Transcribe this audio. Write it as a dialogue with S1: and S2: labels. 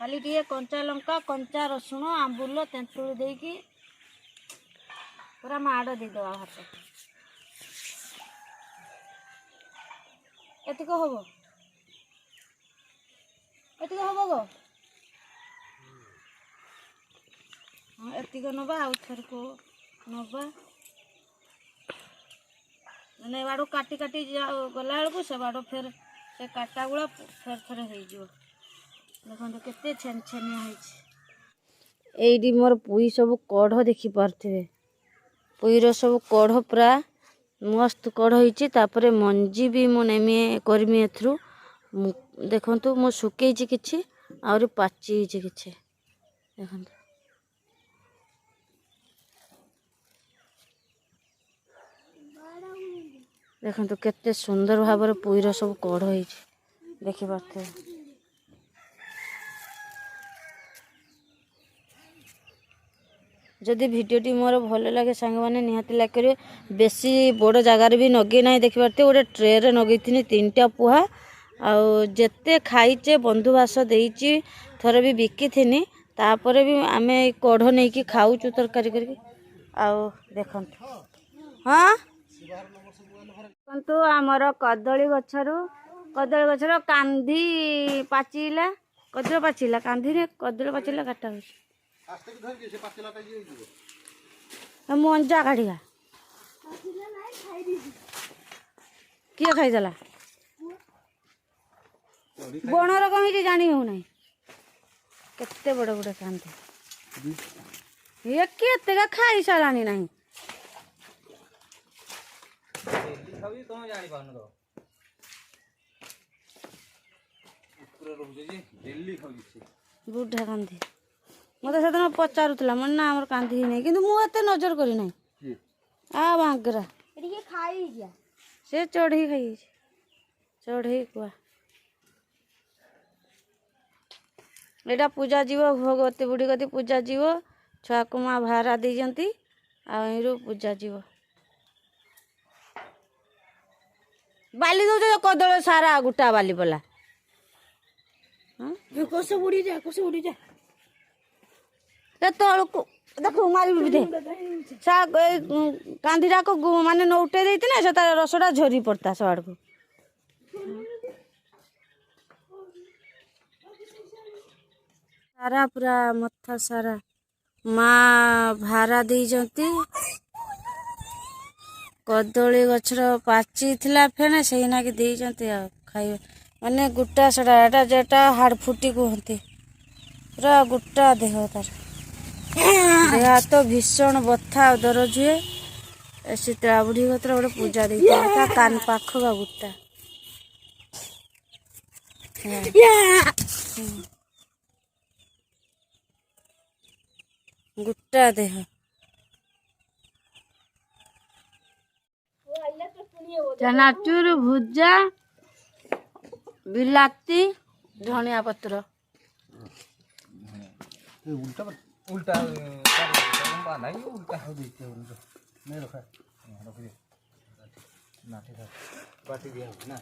S1: खाली टे कंचा लंका कंचा रसुण आंबुल तेंतुली देकी पूरा माड़ देदेवा भात एतिक हम एतिक हम गो हाँ एतिक नवा आउ थर को नवा मैंने बाड़ू काटी काटी गला बेलू से बाड़ फेर से काटा गुड़ा फेर थे हो देखो केते छेन छेनिया होती मोर पुई सब कढ़ देखी पारे पुईर सब कढ़ पूरा मस्त कढ़ होपर मंजी भी मु नेमी करमी एथरू देखु मु सुकई कि आहरी पाची कि देखु देखु केते सुंदर भाव पुईर सब कढ़ हो देखी पारे जदि भिडियोटी मोर भल लगे सांग मैंने निहाती लाइक करेंगे बेसी बड़ जगार भी नगे ना देखी पारे गोटे ट्रे नगे 3टा पुहा आते खाइचे बंधुवास देती थर भी बिकी थी तापर भी आम कढ़ नहीं कि खाऊचु तरकारी करके देखु हाँ देखु आमर कदली गचर कांधी पाचिला कदली पाचिला कांधी कदली पाचिला काटा हो मंजा काढ़िया किए खाईदेला बणर कमी जानी हो ना केते बड़ बड़ कांधी ये केते खाई सारानी ना बुढ़ा कांधी मत से पचारूला मन ना आम कांधी नहीं कि मुझे नजर करना आ बांगरा से चढ़ी खाई चढ़ई कुआ यहाँ पूजा जीव भगवती बुढ़ी कति पूजा जीव छुआ को माँ भारा देती आरु पूजा जीव बाली दौ कदल सारा गोटा बाली पला कोस उड़ी जा तलू देख मारी दे कांधीटा को माने नौटे देती ना से तार रसटा झरी पड़ता सब आड़ को सारा पूरा मथा सारा माँ भारा दे कदली गछर पाची थिला फेने से ना कि खाइबे माने गोटा सड़ा जेटा हाड़ फुटी कहते पूरा गोटा देह तार देह तो भीषण बथा दरज हुए शीतला बुढ़ी गतर गोटे पूजा दे कान पाख का गोटा गोटा देह चनाचूर भुजा बिलाती धनिया पत्र
S2: उल्टा उल्टा नहीं उल्टा हो देते नहीं रखा रख दिया बाटी दिया ना